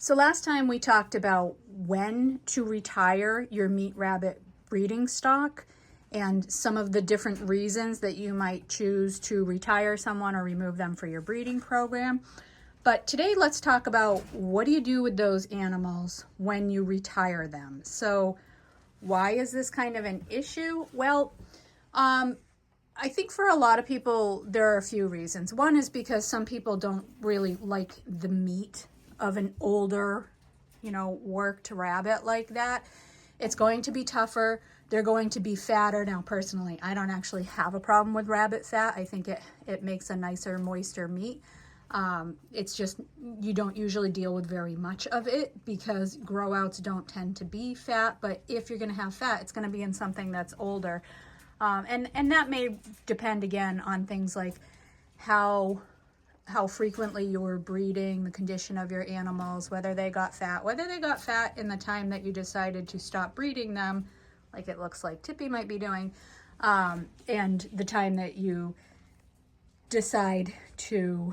So last time we talked about when to retire your meat rabbit breeding stock and some of the different reasons that you might choose to retire someone or remove them for your breeding program. But today let's talk about what do you do with those animals when you retire them. So why is this kind of an issue? Well, I think for a lot of people, there are a few reasons. One is because some people don't really like the meat of an older, worked rabbit like that. It's going to be tougher. They're going to be fatter. Now, personally, I don't actually have a problem with rabbit fat. I think it makes a nicer, moister meat. It's just you don't usually deal with very much of it because grow outs don't tend to be fat. But if you're going to have fat, it's going to be in something that's older. And that may depend again on things like how frequently you were breeding, the condition of your animals, whether they got fat in the time that you decided to stop breeding them, like it looks like Tippy might be doing, and the time that you decide to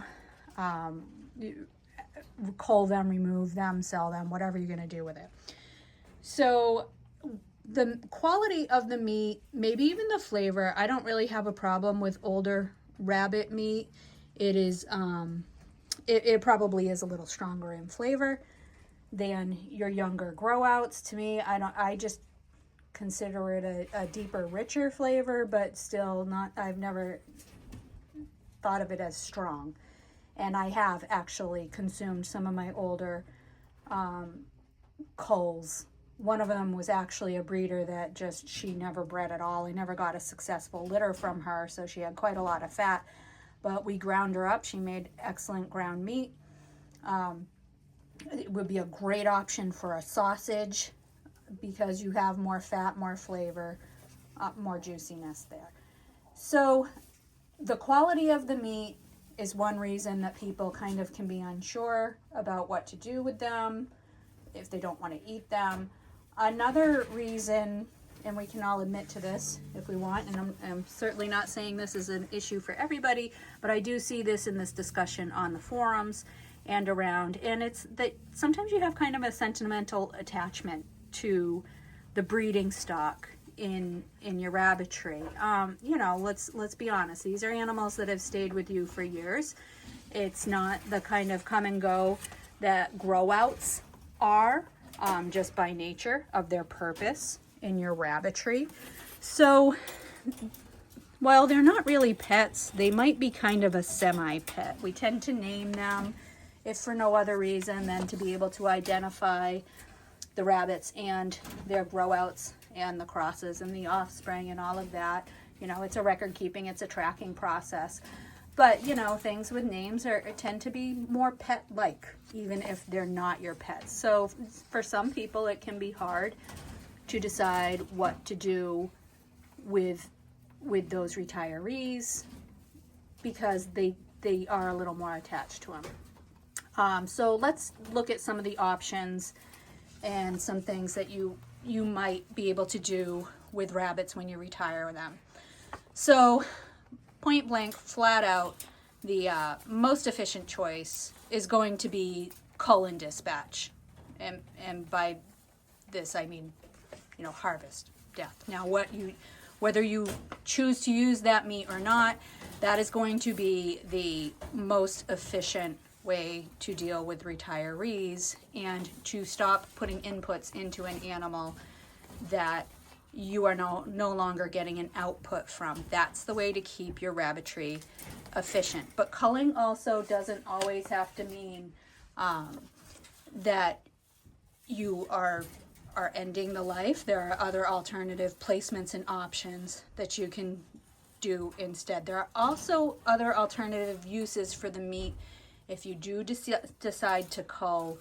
cull them, remove them, sell them, whatever you're going to do with it. So the quality of the meat, maybe even the flavor, I don't really have a problem with older rabbit meat. It is, it probably is a little stronger in flavor than your younger grow outs. To me, I just consider it a deeper, richer flavor, but still not, I've never thought of it as strong. And I have actually consumed some of my older culls. One of them was actually a breeder that she never bred at all. I never got a successful litter from her, so she had quite a lot of fat. But we ground her up. She made excellent ground meat. It would be a great option for a sausage because you have more fat, more flavor, more juiciness there. So the quality of the meat is one reason that people kind of can be unsure about what to do with them if they don't want to eat them. Another reason, and we can all admit to this if we want, and I'm certainly not saying this is an issue for everybody, but I do see this in this discussion on the forums and around, and it's that sometimes you have kind of a sentimental attachment to the breeding stock in your rabbitry. Let's be honest, these are animals that have stayed with you for years. It's not the kind of come and go that grow outs are, just by nature of their purpose in your rabbitry. So while they're not really pets, they might be kind of a semi-pet. We tend to name them if for no other reason than to be able to identify the rabbits and their grow outs and the crosses and the offspring and all of that. It's a record keeping, it's a tracking process. But, things with names tend to be more pet-like, even if they're not your pets. So for some people, it can be hard to decide what to do with those retirees because they are a little more attached to them. So let's look at some of the options and some things that you might be able to do with rabbits when you retire them. So point blank, flat out, the most efficient choice is going to be cull and dispatch. And by this, I mean, harvest, death. Now, whether you choose to use that meat or not, that is going to be the most efficient way to deal with retirees and to stop putting inputs into an animal that you are no longer getting an output from. That's the way to keep your rabbitry efficient. But culling also doesn't always have to mean that you are ending the life. There are other alternative placements and options that you can do instead. There are also other alternative uses for the meat if you do decide to cull,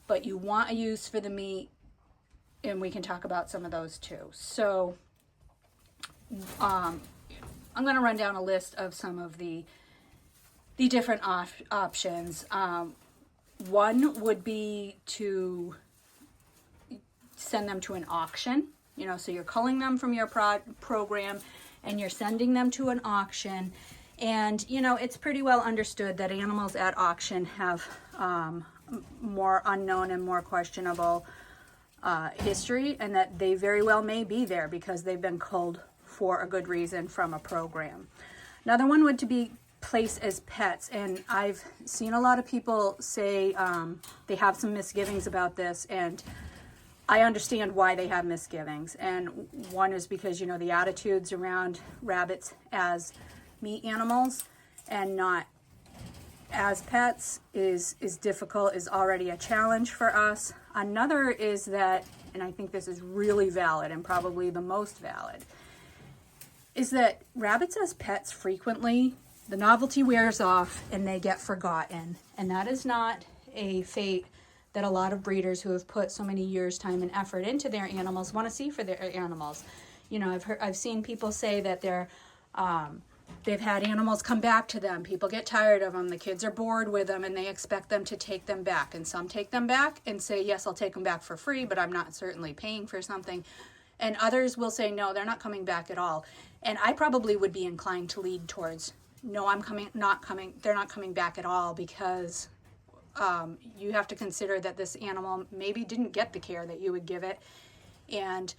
but you want a use for the meat, and we can talk about some of those too. So I'm going to run down a list of some of the different options. One would be to send them to an auction. So you're culling them from your program and you're sending them to an auction. And, it's pretty well understood that animals at auction have more unknown and more questionable history, and that they very well may be there because they've been culled for a good reason from a program. Another one would to be placed as pets, and I've seen a lot of people say they have some misgivings about this, and I understand why they have misgivings. And one is because, you know, the attitudes around rabbits as meat animals and not as pets is difficult, is already a challenge for us. Another is that, and I think this is really valid and probably the most valid, is that rabbits as pets frequently, the novelty wears off and they get forgotten. And that is not a fate that a lot of breeders who have put so many years, time, and effort into their animals want to see for their animals. You know, I've seen people say that they've had animals come back to them. People get tired of them. The kids are bored with them, and they expect them to take them back. And some take them back and say, yes, I'll take them back for free, but I'm not certainly paying for something. And others will say, no, they're not coming back at all. And I probably would be inclined to lead towards, no, they're not coming back at all, because you have to consider that this animal maybe didn't get the care that you would give it. And,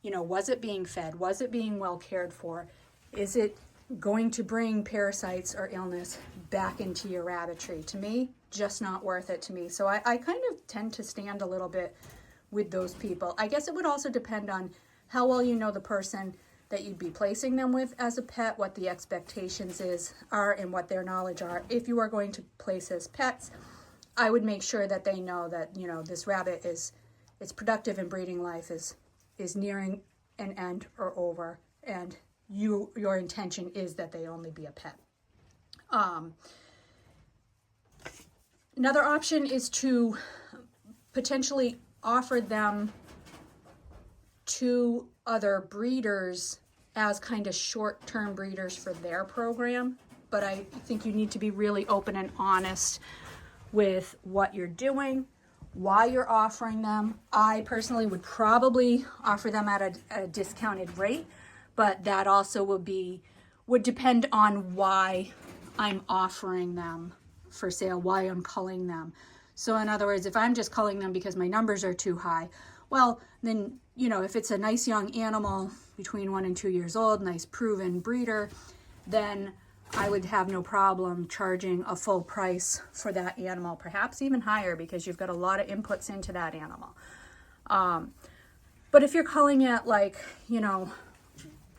you know, was it being fed? Was it being well cared for? Is it going to bring parasites or illness back into your rabbitry? To me, just not worth it to me. So I kind of tend to stand a little bit with those people. I guess it would also depend on how well you know the person that you'd be placing them with as a pet, what the expectations are, and what their knowledge are. If you are going to place as pets, I would make sure that they know that, you know, this rabbit its productive and breeding life is nearing an end or over, and your intention is that they only be a pet. Another option is to potentially offer them to other breeders as kind of short-term breeders for their program. But I think you need to be really open and honest with what you're doing, why you're offering them. I personally would probably offer them at a discounted rate, but that also would depend on why I'm offering them for sale, why I'm culling them. So in other words, if I'm just culling them because my numbers are too high, well, then, you know, if it's a nice young animal between 1 and 2 years old, nice proven breeder, then I would have no problem charging a full price for that animal, perhaps even higher, because you've got a lot of inputs into that animal. But if you're culling it like, you know,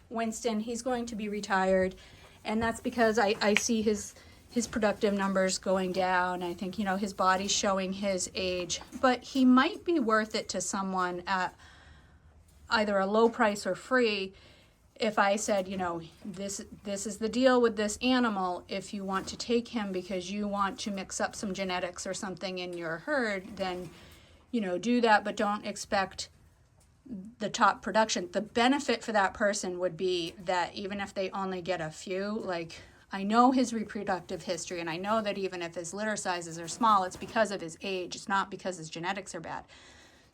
Winston, he's going to be retired, and that's because I see his productive numbers going down. I think, you know, his body's showing his age, but he might be worth it to someone at either a low price or free. If I said, you know, this is the deal with this animal, if you want to take him because you want to mix up some genetics or something in your herd, then, you know, do that, but don't expect the top production. The benefit for that person would be that even if they only get a few, like, I know his reproductive history, and I know that even if his litter sizes are small, it's because of his age. It's not because his genetics are bad.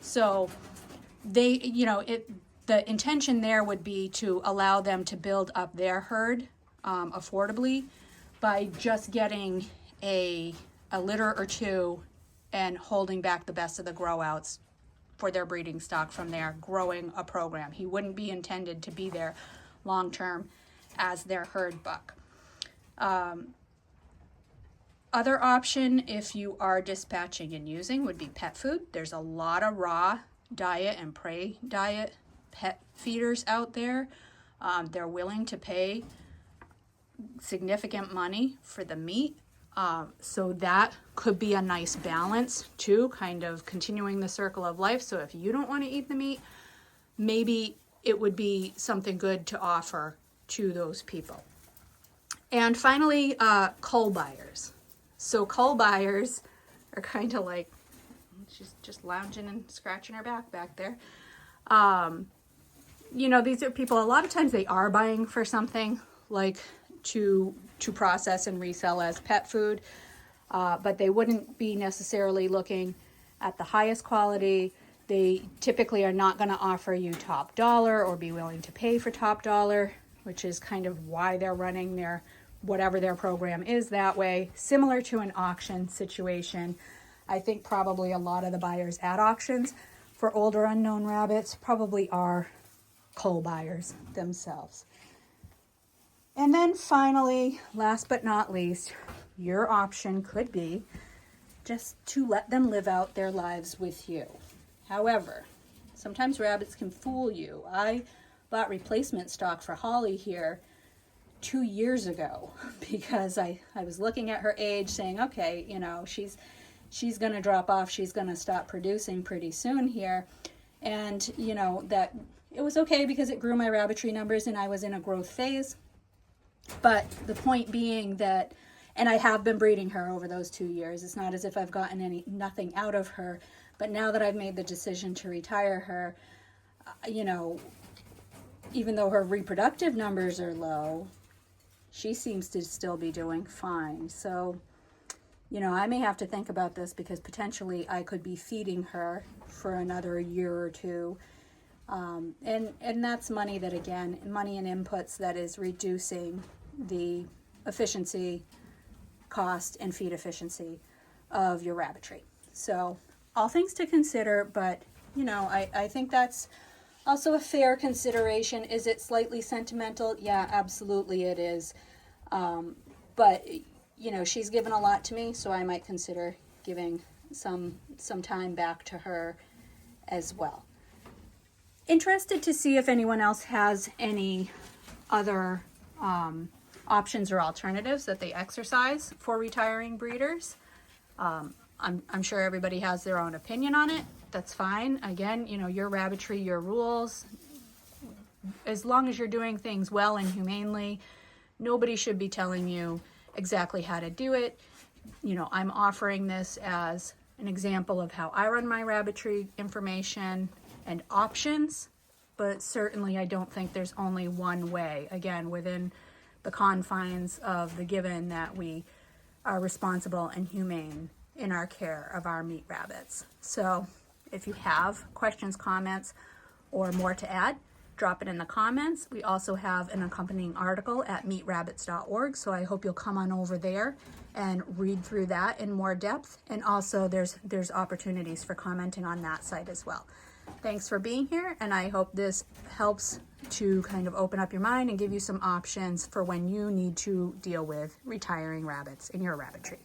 So they, you know, the intention there would be to allow them to build up their herd affordably by just getting a litter or two and holding back the best of the grow outs for their breeding stock from there, growing a program. He wouldn't be intended to be there long term as their herd buck. Other option, if you are dispatching and using, would be pet food. There's a lot of raw diet and prey diet pet feeders out there. They're willing to pay significant money for the meat. So that could be a nice balance too, kind of continuing the circle of life. So if you don't want to eat the meat, maybe it would be something good to offer to those people. And finally, cull buyers. So cull buyers are kind of like, she's just lounging and scratching her back there. You know, these are people, a lot of times they are buying for something like to process and resell as pet food, but they wouldn't be necessarily looking at the highest quality. They typically are not going to offer you top dollar or be willing to pay for top dollar, which is kind of why they're running their whatever their program is that way, similar to an auction situation. I think probably a lot of the buyers at auctions for older unknown rabbits probably are cull buyers themselves. And then finally, last but not least, your option could be just to let them live out their lives with you. However, sometimes rabbits can fool you. I bought replacement stock for Holly here 2 years ago because I was looking at her age saying, okay, you know, she's going to drop off. She's going to stop producing pretty soon here. And, you know, that it was okay because it grew my rabbitry numbers and I was in a growth phase. But the point being that, and I have been breeding her over those 2 years. It's not as if I've gotten nothing out of her. But now that I've made the decision to retire her, you know, even though her reproductive numbers are low, she seems to still be doing fine. So, you know, I may have to think about this because potentially I could be feeding her for another year or two. And that's money that, again, money and inputs that is reducing the efficiency, cost, and feed efficiency of your rabbitry. So all things to consider, but, you know, I think that's also a fair consideration. Is it slightly sentimental? Yeah, absolutely it is. But, you know, she's given a lot to me, so I might consider giving some time back to her as well. Interested to see if anyone else has any other options or alternatives that they exercise for retiring breeders. I'm sure everybody has their own opinion on it. That's fine. Again, you know, your rabbitry, your rules. As long as you're doing things well and humanely, nobody should be telling you exactly how to do it. You know, I'm offering this as an example of how I run my rabbitry information and options, but certainly I don't think there's only one way, again, within the confines of the given that we are responsible and humane in our care of our meat rabbits. So if you have questions, comments, or more to add, drop it in the comments. We also have an accompanying article at meatrabbits.org, so I hope you'll come on over there and read through that in more depth. And also there's opportunities for commenting on that site as well. Thanks for being here, and I hope this helps to kind of open up your mind and give you some options for when you need to deal with retiring rabbits in your rabbitry.